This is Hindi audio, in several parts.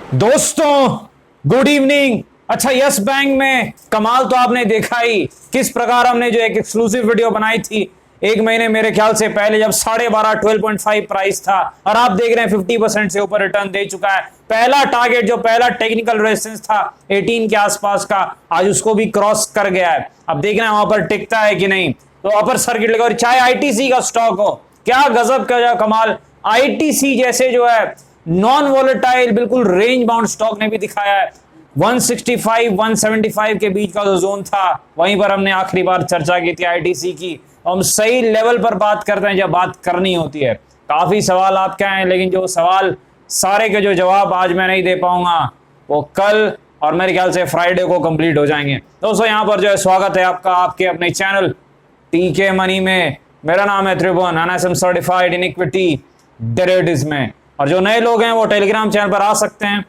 दोस्तों गुड इवनिंग। अच्छा, यस बैंक में कमाल तो आपने देखा ही, किस प्रकार हमने जो एक एक्सक्लूसिव वीडियो बनाई थी एक महीने मेरे ख्याल से पहले, जब 12.5 प्राइस था और आप देख रहे हैं 50% से ऊपर रिटर्न दे चुका है। पहला टारगेट जो पहला टेक्निकल रेजिस्टेंस था 18 के आसपास का, आज उसको भी क्रॉस कर गया है। अब देख रहे हैं वहां पर टिकता है कि नहीं। तो अपर सर्किट लगा, और चाहे आईटीसी का स्टॉक हो, क्या गजब का कमाल आईटीसी जैसे जो है नॉन वोलेटाइल बिल्कुल रेंज बाउंड स्टॉक ने भी दिखाया है। 165 175 के बीच का जो जोन था वहीं पर हमने आखिरी बार चर्चा की थी आईटीसी की। हम सही लेवल पर बात करते हैं जब बात करनी होती है। काफी सवाल आपके हैं, लेकिन जो सवाल सारे के जो जवाब आज मैं नहीं दे पाऊंगा वो कल और मेरे ख्याल से फ्राइडे को कंप्लीट हो जाएंगे। दोस्तों यहाँ पर जो है स्वागत है आपका आपके अपने चैनल टीके मनी में। मेरा नाम है Tribhuvan, NSM certified in equity derivatives में। और जो नए लोग हैं वो टेलीग्राम चैनल पर आ सकते हैं,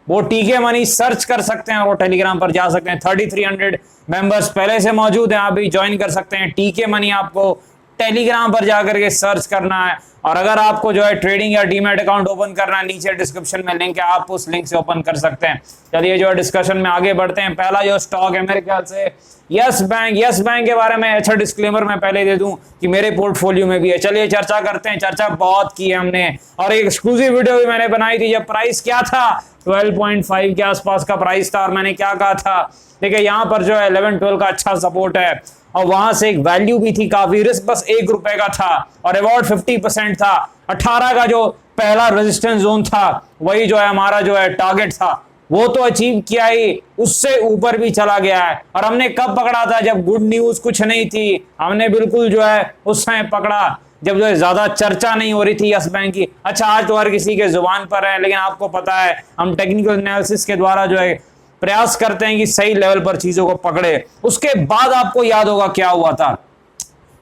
वो टीके मनी सर्च कर सकते हैं और वो टेलीग्राम पर जा सकते हैं। 3300 मेंबर्स पहले से मौजूद हैं, आप भी ज्वाइन कर सकते हैं। टीके मनी आपको टेलीग्राम पर जाकर के सर्च करना है। और अगर आपको जो है ट्रेडिंग या डीमैट अकाउंट ओपन करना है, नीचे डिस्क्रिप्शन में लिंक है, आप उस लिंक से ओपन कर सकते हैं। चलिए जो है डिस्कशन में आगे बढ़ते हैं। पहला जो स्टॉक है मेरे ख्याल से यस बैंक। यस बैंक के बारे में अच्छा डिस्क्लेमर मैं पहले दे दूं कि मेरे पोर्टफोलियो में भी है। चलिए चर्चा करते हैं। चर्चा बहुत की है हमने और एक एक्सक्लूसिव वीडियो भी मैंने बनाई थी जब प्राइस क्या था 12.5 के आसपास का प्राइस था। और मैंने क्या कहा था, देखिए यहाँ पर जो है 11-12 का अच्छा सपोर्ट है और वहां से एक वैल्यू भी थी काफी, रिस्क बस ₹1 का था और रिवॉर्ड 50% था। 18 का जो पहला रेजिस्टेंस जोन था वही जो है हमारा जो है टारगेट था, वो तो अचीव किया ही, उससे ऊपर भी चला गया है। और हमने कब पकड़ा था, जब गुड न्यूज कुछ नहीं थी। हमने बिल्कुल जो है उस समय पकड़ा जब जो है ज्यादा चर्चा नहीं हो रही थी यस बैंक की। अच्छा, आज तो हर किसी के जुबान पर है, लेकिन आपको पता है हम टेक्निकल एनालिसिस के द्वारा जो है प्रयास करते हैं कि सही लेवल पर चीजों को पकड़े। उसके बाद आपको याद होगा क्या हुआ था,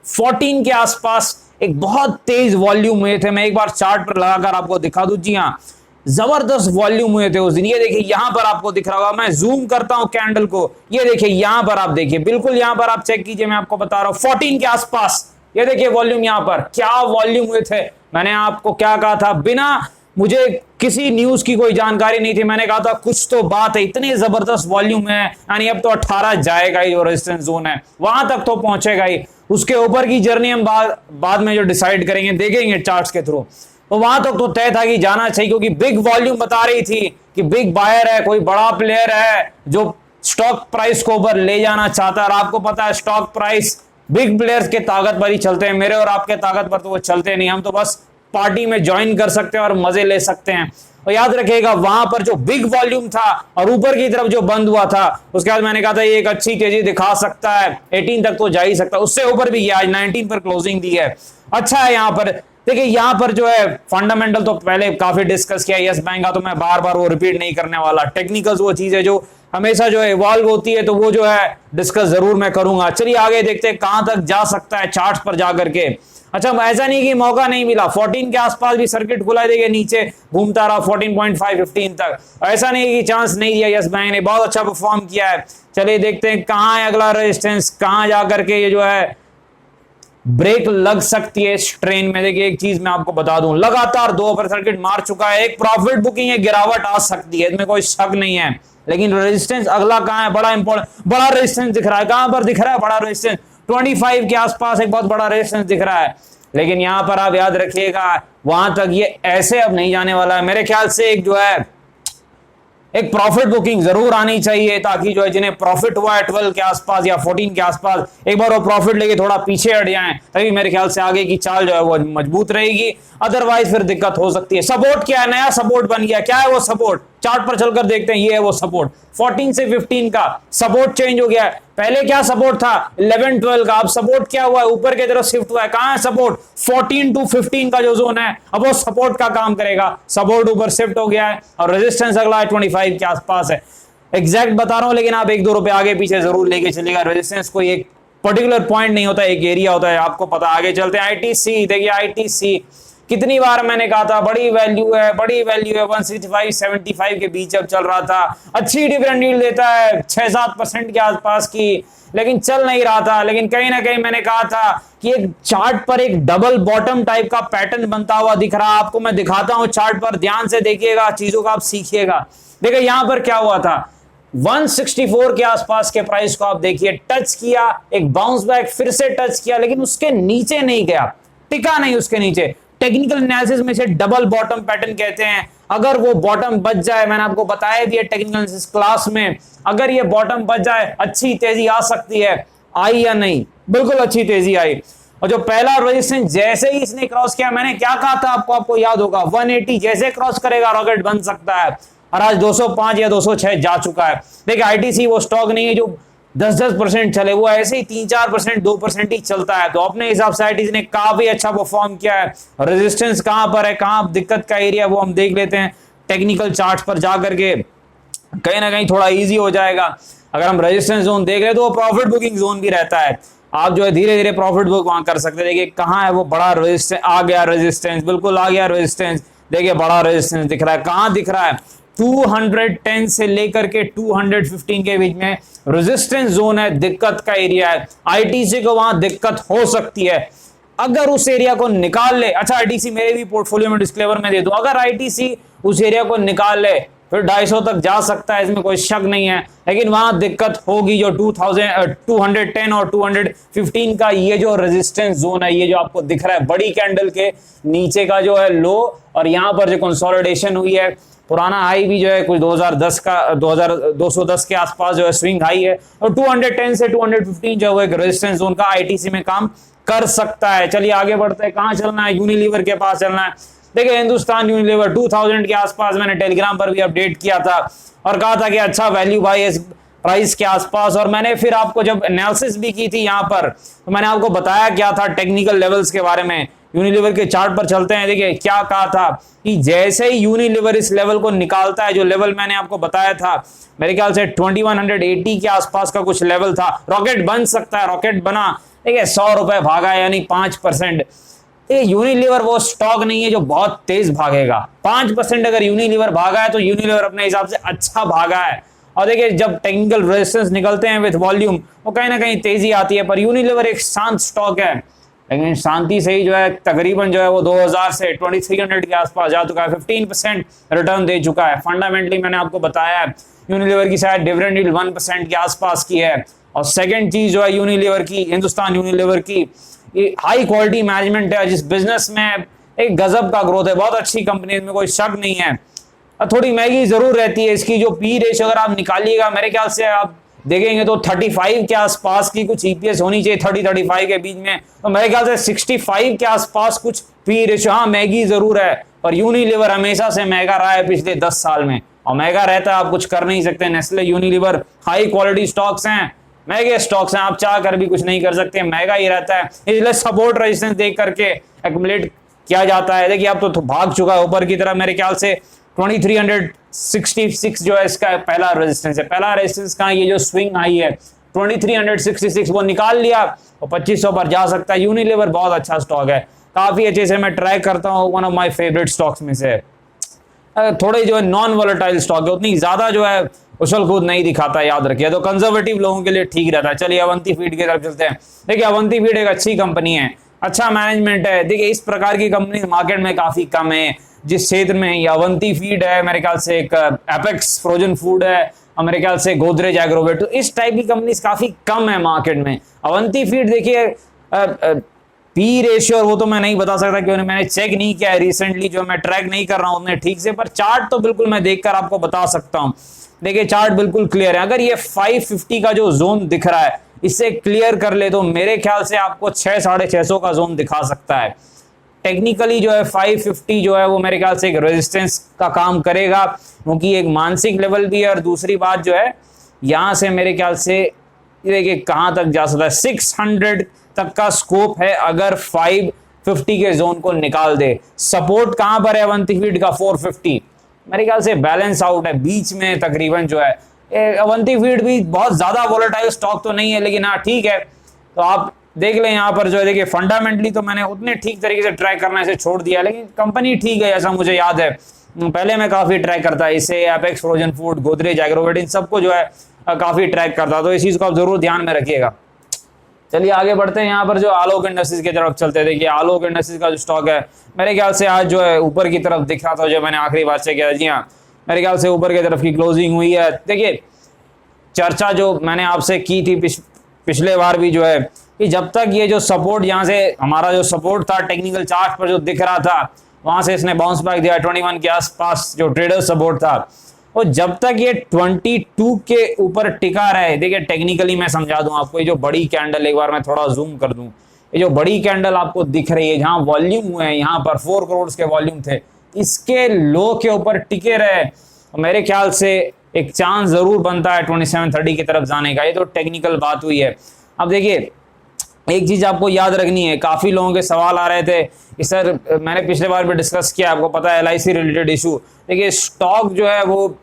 14 के आसपास एक बहुत तेज वॉल्यूम हुए थे। मैं एक बार चार्ट पर लगाकर आपको दिखा दूं। जी हाँ, जबरदस्त वॉल्यूम हुए थे उस दिन। ये देखिए यहां पर आपको दिख रहा होगा, मैं जूम करता हूं कैंडल को, ये देखिए यहां पर आप देखिए, बिल्कुल यहां पर आप चेक कीजिए, मैं आपको बता रहा हूं 14 के आसपास। ये देखिए वॉल्यूम, यहां पर क्या वॉल्यूम हुए थे। मैंने आपको क्या कहा था, बिना मुझे किसी न्यूज की कोई जानकारी नहीं थी, मैंने कहा था कुछ तो बात है, इतनी जबरदस्त वॉल्यूम है, यानी अब तो 18 जाएगा ही, जो रेजिस्टेंस जोन है वहां तक तो पहुंचेगा ही। उसके ऊपर की जर्नी हम बाद में जो डिसाइड करेंगे, देखेंगे चार्ट्स के थ्रू। तो वहां तक तो तय था कि जाना चाहिए, क्योंकि बिग वॉल्यूम बता रही थी कि बिग बायर है, कोई बड़ा प्लेयर है जो स्टॉक प्राइस को ऊपर ले जाना चाहता है। और आपको पता है स्टॉक प्राइस बिग प्लेयर्स के ताकत पर ही चलते हैं, मेरे और आपके ताकत पर तो वो चलते नहीं। हम तो बस पार्टी में ज्वाइन कर सकते हैं और मजे ले सकते हैं। और याद रखिएगा वहां पर जो बिग वॉल्यूम था और ऊपर की तरफ जो बंद हुआ था, उसके बाद मैंने कहा था ये एक अच्छी तेजी दिखा सकता है, 18 तक तो जा ही सकता है, उससे ऊपर भी गया, आज 19 पर क्लोजिंग दी है। अच्छा है यहाँ पर देखिए, यहां पर जो है फंडामेंटल तो पहले काफी डिस्कस किया यस बैंक का, तो मैं बार बार वो रिपीट नहीं करने वाला। टेक्निकल्स वो चीज है जो हमेशा जो इवॉल्व होती है, तो वो जो है डिस्कस जरूर मैं करूंगा। चलिए आगे देखते हैं कहां तक जा सकता है चार्ट्स पर जाकर के। अच्छा, ऐसा नहीं कि मौका नहीं मिला, 14 के आसपास भी सर्किट खुला, देगा नीचे घूमता रहा 14.5 15 तक। ऐसा नहीं कि चांस नहीं दिया यस बैंक ने, बहुत अच्छा परफॉर्म किया है। चलिए देखते हैं कहां है अगला रेजिस्टेंस, कहां जाकर के ये जो है ब्रेक लग सकती है इस ट्रेन में। देखिए एक चीज मैं आपको बता दूं, लगातार 2 अपर सर्किट मार चुका है, एक प्रॉफिट बुकिंग है, गिरावट आ सकती है, इसमें कोई शक नहीं है। लेकिन रेजिस्टेंस अगला कहां है, बड़ा इंपॉर्टेंट, बड़ा रेजिस्टेंस दिख रहा है। कहां पर दिख रहा है बड़ा रेजिस्टेंस, 25 के आसपास एक बहुत बड़ा रेजिस्टेंस दिख रहा है। लेकिन यहां पर आप याद रखिएगा वहां तक ये ऐसे अब नहीं जाने वाला है। मेरे ख्याल से एक जो है एक प्रॉफिट बुकिंग जरूर आनी चाहिए, ताकि जो है जिन्हें प्रॉफिट हुआ है 12 के आसपास या 14 के आसपास, एक बार वो प्रॉफिट लेके थोड़ा पीछे हट जाएं, तभी मेरे ख्याल से आगे की चाल जो है वो मजबूत रहेगी। अदरवाइज फिर दिक्कत हो सकती है। सपोर्ट क्या है, नया सपोर्ट बन गया, क्या है वो सपोर्ट, चार्ट पर चलकर देखते हैं। ये है वो सपोर्ट, 14 से 15 का सपोर्ट चेंज हो गया है। पहले क्या सपोर्ट था 11-12 का, अब सपोर्ट क्या हुआ है, ऊपर की तरफ शिफ्ट हुआ है। कहां है सपोर्ट, 14 to 15 का जो जोन है, अब वो सपोर्ट का काम करेगा। सपोर्ट ऊपर शिफ्ट हो गया है और रेजिस्टेंस अगला 25 के आसपास है। एग्जैक्ट बता रहा हूं, लेकिन आप 1-2 रुपए आगे पीछे जरूर लेके चलेगा। रेजिस्टेंस कोई एक पर्टिकुलर पॉइंट नहीं होता, एक एरिया होता है, आपको पता। आगे चलते हैं आईटीसी। देखिए आईटीसी कितनी बार मैंने कहा था बड़ी वैल्यू है, बड़ी वैल्यू है। 165 75 के बीच अब चल रहा था, अच्छी डिविडेंड यील्ड देता है 6-7% के आसपास की, लेकिन चल नहीं रहा था। लेकिन कहीं ना कहीं मैंने कहा था कि एक चार्ट पर एक डबल बॉटम टाइप का पैटर्न बनता हुआ दिख रहा है आपको। मैं दिखाता हूं चार्ट पर, ध्यान से देखिएगा, चीजों का आप सीखिएगा। देखिए यहां पर क्या हुआ था, 164 के आसपास के प्राइस को आप देखिए, टच किया, एक बाउंस बैक, फिर से टच किया, लेकिन उसके नीचे नहीं गया, टिका नहीं उसके नीचे। टेक्निकल एनालिसिस में से डबल बॉटम पैटर्न कहते हैं। अगर वो बॉटम बच जाए, मैंने आपको बताया भी है टेक्निकल एनालिसिस क्लास में, अगर ये बॉटम बच जाए अच्छी तेजी आ सकती है। आई या नहीं? बिल्कुल अच्छी तेजी आई। और जो पहला रेजिस्टेंस जैसे ही इसने क्रॉस किया, मैंने क्या कहा था आपको याद होगा, 180 जैसे क्रॉस करेगा रॉकेट बन सकता है। और आज 205 या 206 जा चुका है। देखिए आईटीसी वो स्टॉक नहीं है जो 10% चले, वो ऐसे ही 3-4% 2% ही चलता है। तो अपने हिसाब से आईटीसी ने काफी अच्छा परफॉर्म किया है। रेजिस्टेंस कहां पर है, कहां दिक्कत का एरिया, वो हम देख लेते हैं टेक्निकल चार्ट पर जाकर के, कहीं ना कहीं थोड़ा इजी हो जाएगा। अगर हम रेजिस्टेंस जोन देख रहे हैं तो वो प्रॉफिट बुकिंग जोन भी रहता है, आप जो है धीरे धीरे प्रॉफिट बुक वहां कर सकते हैं। देखिए कहां है वो बड़ा रेजिस्टेंस, आ गया रेजिस्टेंस, बिल्कुल आ गया रेजिस्टेंस। देखिए बड़ा रेजिस्टेंस दिख रहा है, कहां दिख रहा है, 210 से लेकर के 215 के बीच में रेजिस्टेंस जोन है, दिक्कत का एरिया है। आईटीसी को वहां दिक्कत हो सकती है अगर उस एरिया को निकाल ले। अच्छा आईटीसी मेरे भी पोर्टफोलियो में डिस्क्लेमर में दे दूं, अगर आईटीसी उस एरिया को निकाल ले फिर 250 तक जा सकता है, इसमें कोई शक नहीं है। लेकिन वहां दिक्कत होगी जो 210 और 215 का ये जो रेजिस्टेंस जोन है, ये जो आपको दिख रहा है बड़ी कैंडल के नीचे का जो है लो, और यहां पर जो कंसोलिडेशन हुई है, पुराना हाई भी जो है कुछ 2010 का 2210 के आसपास जो है स्विंग हाई है, और 210 से 215 जो है एक रेजिस्टेंस जोन का आईटीसी में काम कर सकता है। चलिए आगे बढ़ते हैं, कहां चलना है, यूनिलीवर के पास चलना है। देखिए हिंदुस्तान यूनिलीवर 2000 के आसपास मैंने टेलीग्राम पर भी अपडेट किया था और कहा था कि अच्छा वैल्यू भाई इस प्राइस के आसपास। और मैंने फिर आपको जब एनालिसिस भी की थी यहां पर, तो मैंने आपको बताया क्या था टेक्निकल लेवल्स के बारे में। यूनिलीवर के चार्ट पर चलते हैं। देखिए क्या कहा था कि जैसे ही यूनिलीवर इस लेवल को निकालता है, जो लेवल मैंने आपको बताया था, मेरे ख्याल से 2180 के आसपास का कुछ लेवल था, रॉकेट बन सकता है। रॉकेट बना, देखिए 100 रुपए भागा, यानी 5%। यूनिलीवर वो स्टॉक नहीं है जो बहुत तेज भागेगा। 5% अगर यूनिलीवर भागा है तो यूनिलीवर अपने हिसाब से अच्छा भागा है। और देखिए जब टेक्निकल रेजिस्टेंस निकलते हैं विद वॉल्यूम, वो कहीं ना कहीं तेजी आती है। पर यूनिलीवर एक शांत स्टॉक है, लेकिन शांति से ही जो है तकरीबन जो है वो 2000 से 2300 के आसपास जा चुका है, 15% रिटर्न दे चुका है। फंडामेंटली मैंने आपको बताया यूनिलीवर की शायद डिविडेंड यील्ड 1% के आसपास की है। और सेकंड चीज जो है यूनिलीवर की, हिंदुस्तान यूनिलीवर की, ये हाई क्वालिटी मैनेजमेंट है, जिस बिजनेस में एक गजब का ग्रोथ है, बहुत अच्छी कंपनी में कोई शक नहीं है। थोड़ी महंगी जरूर रहती है, इसकी जो पी रेशियो अगर आप निकालिएगा, मेरे ख्याल से आप देखेंगे तो 35 के आसपास की कुछ ईपीएस होनी चाहिए, 30-35 के बीच में। तो मेरे ख्याल से 65 के आसपास कुछ पी रेशियो, हाँ महंगी जरूर है, पर यूनिलीवर हमेशा से महंगा रहा है पिछले 10 साल में, और महंगा रहता है, आप कुछ कर नहीं सकते। Nestle Unilever high quality stocks हैं, महंगे स्टॉक्स हैं, आप चाह कर भी कुछ नहीं कर सकते, महंगा ही रहता है। इसलिए सपोर्ट रेजिस्टेंस देख करके एक्युमुलेट किया जाता है। देखिए अब तो भाग चुका है ऊपर की तरफ, मेरे ख्याल से 2366 जो है इसका पहला रेजिस्टेंस है। पहला रेजिस्टेंस का ये जो स्विंग आई है 2366, वो निकाल लिया और 2500 पर जा सकता है। यूनिलीवर बहुत अच्छा स्टॉक है, काफी अच्छे से मैं ट्रैक करता हूँ, one of my favourite stocks में से। थोड़े जो है नॉन वोलेटाइल स्टॉक है, उतनी ज्यादा जो है उछल कूद नहीं दिखाता, याद रखिए, तो कंजर्वेटिव लोगों के लिए ठीक रहता है। चलिए अवंती फीड की तरफ चलते हैं। देखिए अवंती फीड एक अच्छी कंपनी है, अच्छा मैनेजमेंट है। देखिए इस प्रकार की कंपनी मार्केट में काफी कम है। जिस क्षेत्र में ये अवंती फीड है, मेरे ख्याल से एक एपेक्स फ्रोजन फूड है, और मेरे ख्याल से गोदरेज एग्रोवेट, तो इस टाइप की कंपनी काफी कम है मार्केट में। अवंती फीड देखिए पी रेशियो और वो तो मैं नहीं बता सकता क्योंकि मैंने चेक नहीं किया है रिसेंटली, जो मैं ट्रैक नहीं कर रहा हूं उतने ठीक से, पर चार्ट तो बिल्कुल मैं देखकर आपको बता सकता हूं। देखिए चार्ट बिल्कुल क्लियर है, अगर ये 550 का जो जोन दिख रहा है इससे क्लियर कर ले तो मेरे ख्याल से आपको 600-650 का जोन दिखा सकता है। टेक्निकली जो है 550 जो है वो मेरे ख्याल से एक रेजिस्टेंस का काम करेगा, क्योंकि एक मानसिक लेवल भी है, और दूसरी बात जो है यहां से मेरे ख्याल से देखिए कहां तक जा सकता है, 600 तक का स्कोप है अगर 550 के जोन को निकाल दे। सपोर्ट कहां पर है अवंती फीड का, 450, मेरे ख्याल से बैलेंस आउट है बीच में तकरीबन जो है। अवंती फीड भी बहुत ज्यादा वोलेटाइल स्टॉक तो नहीं है, लेकिन हाँ ठीक है, तो आप देख लें यहाँ पर जो है देखिए फंडामेंटली तो मैंने उतने ठीक तरीके से ट्रैक करना इसे छोड़ दिया, लेकिन कंपनी ठीक है ऐसा मुझे याद है। पहले मैं काफी ट्रैक करता इसे, Apex Frozen Food, Godrej Agrovet, इन सबको जो है काफी ट्रैक करता, तो इस चीज को आप जरूर ध्यान में रखिएगा। चलिए आगे बढ़ते हैं, यहाँ पर जो आलोक इंडस्ट्रीज की तरफ चलते हैं। देखिए आलोक इंडस्ट्रीज का जो स्टॉक है मेरे ख्याल से आज जो है ऊपर की तरफ दिख रहा था, जो मैंने आखिरी बात से किया। जी हाँ, मेरे ख्याल से ऊपर की तरफ की क्लोजिंग हुई है। देखिए चर्चा जो मैंने आपसे की थी पिछले बार भी जो है कि जब तक ये जो सपोर्ट यहाँ से हमारा जो सपोर्ट था टेक्निकल चार्ट पर जो दिख रहा था, वहां से इसने बाउंस बैक दिया 21 के आसपास जो ट्रेडर सपोर्ट था, और जब तक ये 22 के ऊपर टिका रहे। देखिए टेक्निकली मैं समझा दूं आपको, ये जो बड़ी कैंडल, एक बार मैं थोड़ा जूम कर दूं, ये जो बड़ी कैंडल आपको दिख रही है जहां वॉल्यूम हुए हैं, यहाँ पर 4 करोड़ के वॉल्यूम थे, इसके लो के ऊपर टिके रहे, मेरे ख्याल से एक चांस जरूर बनता है 2730 की तरफ जाने का। ये तो टेक्निकल बात हुई है। अब देखिए एक चीज आपको याद रखनी है, काफी लोगों के सवाल आ रहे थे कि सर मैंने पिछले बार भी डिस्कस किया, आपको पता है LIC रिलेटेड इशू। देखिए स्टॉक जो है वो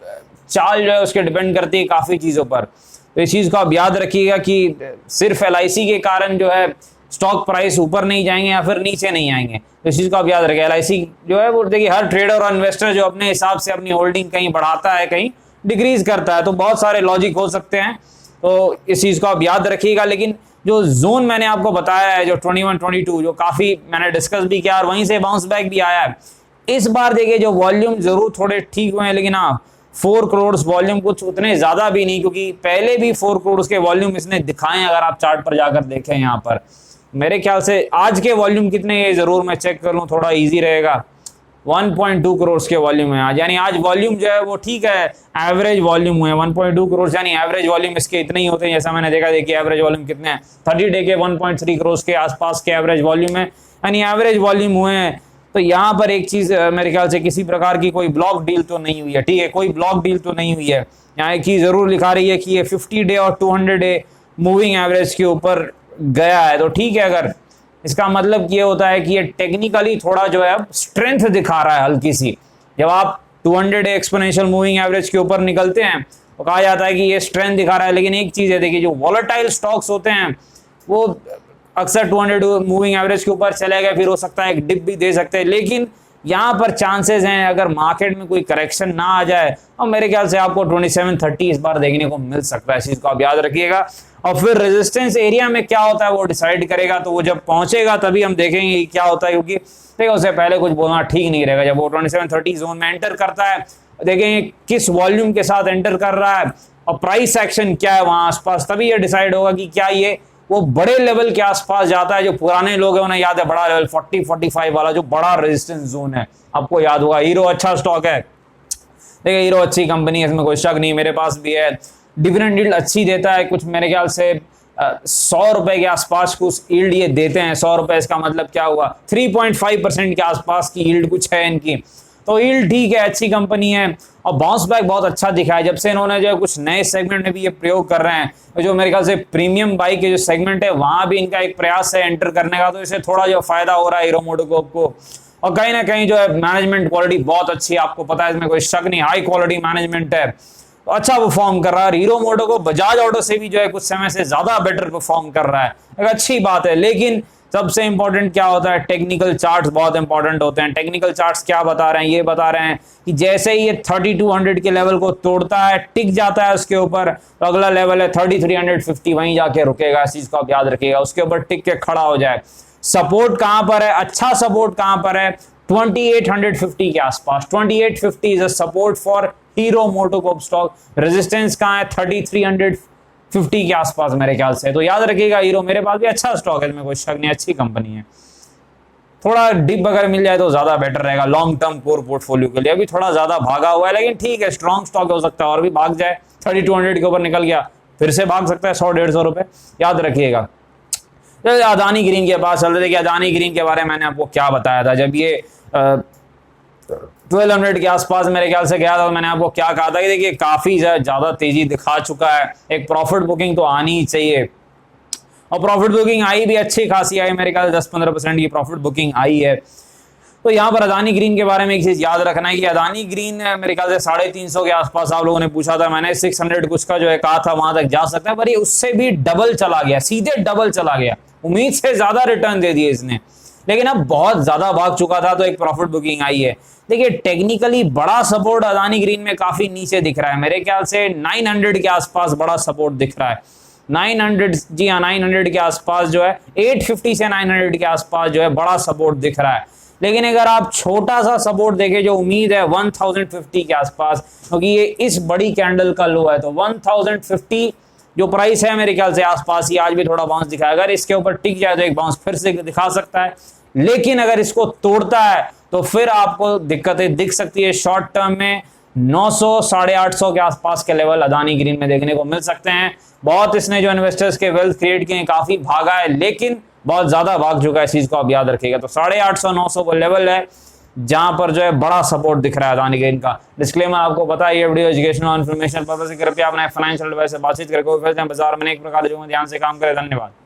चाल जो है उसके डिपेंड करती है काफी चीजों पर, तो इस चीज को आप याद रखिएगा कि सिर्फ LIC के कारण जो है स्टॉक प्राइस ऊपर नहीं जाएंगे या फिर नीचे नहीं आएंगे, तो इस चीज को आप याद रखिए। LIC जो है वो देखिए हर ट्रेडर और इन्वेस्टर जो अपने हिसाब से अपनी होल्डिंग कहीं बढ़ाता है कहीं डिक्रीज करता है, तो बहुत सारे लॉजिक हो सकते हैं, तो इस चीज को आप याद रखिएगा। लेकिन जो जोन मैंने आपको बताया है जो 21-22 जो काफी मैंने डिस्कस भी किया और वहीं से बाउंस बैक भी आया है, इस बार देखिए जो वॉल्यूम जरूर थोड़े ठीक हुए हैं, लेकिन हाँ 4 करोड़ वॉल्यूम कुछ उतने ज्यादा भी नहीं, क्योंकि पहले भी 4 करोड़ के वॉल्यूम इसने दिखाए हैं। अगर आप चार्ट पर जाकर देखें, यहाँ पर मेरे ख्याल से आज के वॉल्यूम कितने हैं जरूर मैं चेक कर लूँ, थोड़ा ईजी रहेगा। 1.2 करोड़ के वॉल्यूम है आज, यानी आज वॉल्यूम जो है वो ठीक है, एवरेज वॉल्यूम हुए 1.2 करोड़, यानी एवरेज वॉल्यूम इसके इतने ही होते हैं। जैसा मैंने देखा, देखिए एवरेज वॉल्यूम कितने हैं, 30 डे के 1.3 करोड़ के आसपास के एवरेज वॉल्यूम है, यानी एवरेज वॉल्यूम हुए हैं। तो यहाँ पर एक चीज मेरे ख्याल से किसी प्रकार की कोई ब्लॉक डील तो नहीं हुई है, ठीक है, कोई ब्लॉक डील तो नहीं हुई है। यहाँ एक चीज जरूर लिखा रही है कि ये 50 डे और 200 डे मूविंग एवरेज के ऊपर गया है, तो ठीक है। अगर इसका मतलब ये होता है कि ये टेक्निकली थोड़ा जो है स्ट्रेंथ दिखा रहा है हल्की सी। जब आप 200 डे एक्सपोनेंशियल मूविंग एवरेज के ऊपर निकलते हैं तो कहा जाता है कि ये स्ट्रेंथ दिखा रहा है। लेकिन एक चीज है, देखिए जो वॉलेटाइल स्टॉक्स होते हैं वो अक्सर 200 मूविंग एवरेज के ऊपर चले गए, फिर हो सकता है एक डिप भी दे सकते हैं। लेकिन यहाँ पर चांसेस हैं अगर मार्केट में कोई करेक्शन ना आ जाए, और मेरे ख्याल से आपको 2730 इस बार देखने को मिल सकता है, इस चीज को आप याद रखिएगा। और फिर रेजिस्टेंस एरिया में क्या होता है वो डिसाइड करेगा, तो वो जब पहुंचेगा तभी हम देखेंगे क्या होता है, क्योंकि देखिए उससे पहले कुछ बोलना ठीक नहीं रहेगा। जब वो 2730 जोन में एंटर करता है, देखेंगे किस वॉल्यूम के साथ एंटर कर रहा है और प्राइस एक्शन क्या है वहां आसपास, तभी ये डिसाइड होगा कि क्या ये वो बड़े लेवल के आसपास जाता है। जो पुराने लोग हैं उन्हें याद है, बड़ा लेवल 40-45 वाला जो बड़ा रेजिस्टेंस जोन है, आपको याद होगा। हीरो अच्छा स्टॉक है, देखिए हीरो अच्छी कंपनी है, इसमें कोई शक नहीं, मेरे पास भी है। डिविडेंड यील्ड अच्छी देता है, कुछ मेरे ख्याल से 100 रुपए के आसपास कुछ यील्ड ये देते हैं। 100 रुपए इसका मतलब क्या हुआ, 3.5% के आसपास की यील्ड कुछ है इनकी, तो यील्ड ठीक है, अच्छी कंपनी है। और बाउंस बैक बहुत अच्छा दिखा है जब से इन्होंने जो कुछ नए सेगमेंट में भी ये प्रयोग कर रहे हैं। जो मेरे ख्याल से प्रीमियम बाइक के जो सेगमेंट है वहां भी इनका एक प्रयास है एंटर करने का, तो इसे थोड़ा जो फायदा हो रहा है हीरो मोटोकॉर्प को। और कहीं ना कहीं जो है मैनेजमेंट क्वालिटी बहुत अच्छी है, आपको पता है, इसमें कोई शक नहीं, हाई क्वालिटी मैनेजमेंट है, तो अच्छा परफॉर्म कर रहा है। हीरो मोटोकॉर्प बजाज ऑटो से भी जो है कुछ समय से ज्यादा बेटर परफॉर्म कर रहा है, एक अच्छी बात है। लेकिन सबसे इंपॉर्टेंट क्या होता है, टेक्निकल चार्ट्स बहुत इंपॉर्टेंट होते हैं। टेक्निकल चार्ट्स क्या बता रहे हैं, ये बता रहे हैं कि जैसे ही ये 3200 के लेवल को तोड़ता है, टिक जाता है उसके ऊपर, तो अगला लेवल है 3350, वहीं जाके रुकेगा, इस चीज को आप याद रखिएगा। उसके ऊपर टिक के खड़ा हो जाए। सपोर्ट कहां पर है, अच्छा सपोर्ट कहां पर है, 2850 के आसपास। 2850 is a support for hero MotoCorp stock. Resistance कहां है, 3350 के आसपास मेरे ख्याल से, तो याद रखिएगा। हीरो मेरे पास भी अच्छा स्टॉक है, इसमें कोई शक नहीं, अच्छी कंपनी है। थोड़ा डिप अगर मिल जाए तो ज्यादा बेटर रहेगा लॉन्ग टर्म कोर पोर्टफोलियो के लिए। अभी थोड़ा ज्यादा भागा हुआ है, लेकिन ठीक है, स्ट्रॉन्ग स्टॉक हो सकता है और भी भाग जाए। 3200 के ऊपर निकल गया, फिर से भाग सकता है 100-150 रुपए, याद रखिएगा। अदानी ग्रीन के पास चल रहे थे कि अदानी ग्रीन के बारे में मैंने आपको क्या बताया था, जब ये 1200 के आसपास मेरे ख्याल से गया था, तो मैंने आपको क्या कहा था कि देखिए काफी ज्यादा तेजी दिखा चुका है, एक प्रॉफिट बुकिंग तो आनी ही चाहिए। और प्रॉफिट बुकिंग आई भी अच्छी खासी आई, मेरे ख्याल से 10-15% की प्रॉफिट बुकिंग आई है। तो यहाँ पर अदानी ग्रीन के बारे में एक चीज याद रखना है कि अदानी ग्रीन मेरे ख्याल से 350 के आसपास आप लोगों ने पूछा था, मैंने 600 कुछ का जो है कहा था वहां तक जा सकता है, पर ये उससे भी डबल चला गया, सीधे डबल चला गया, उम्मीद से ज्यादा रिटर्न दे दिए इसने, लेकिन अब बहुत ज्यादा भाग चुका था तो एक प्रॉफिट बुकिंग आई है। देखिए टेक्निकली बड़ा सपोर्ट अदानी ग्रीन में काफी नीचे दिख रहा है, मेरे ख्याल से 900 के आसपास बड़ा सपोर्ट दिख रहा है, 900, जी हाँ 900 के आसपास जो है, 850 से 900 के आसपास जो है बड़ा सपोर्ट दिख रहा है। लेकिन अगर आप छोटा सा सपोर्ट देखें जो उम्मीद है 1050 के आसपास, क्योंकि ये इस बड़ी कैंडल का लो है, तो 1050 जो प्राइस है मेरे ख्याल से आसपास ही आज भी थोड़ा बाउंस दिखाया, अगर इसके ऊपर टिक जाए तो एक बाउंस फिर से दिखा सकता है, लेकिन अगर इसको तोड़ता है तो फिर आपको दिक्कतें दिख सकती है शॉर्ट टर्म में। 900 850 के आसपास के लेवल अदानी ग्रीन में देखने को मिल सकते हैं। बहुत इसने जो इन्वेस्टर्स के वेल्थ क्रिएट किए काफी भागा है, लेकिन बहुत ज्यादा भाग चुका है, इस चीज को आप याद रखिएगा। तो 850 900 वो लेवल है जहां पर जो है बड़ा सपोर्ट दिख रहा है अदानी ग्रीन का। डिस्क्लेमर आपको पता है, ये वीडियो एजुकेशनल और इन्फॉर्मेशन पर्पस से, कृपया अपने फाइनेंशियल एडवाइस से बातचीत करके बाजार में एक प्रकार जो ध्यान से काम करें। धन्यवाद।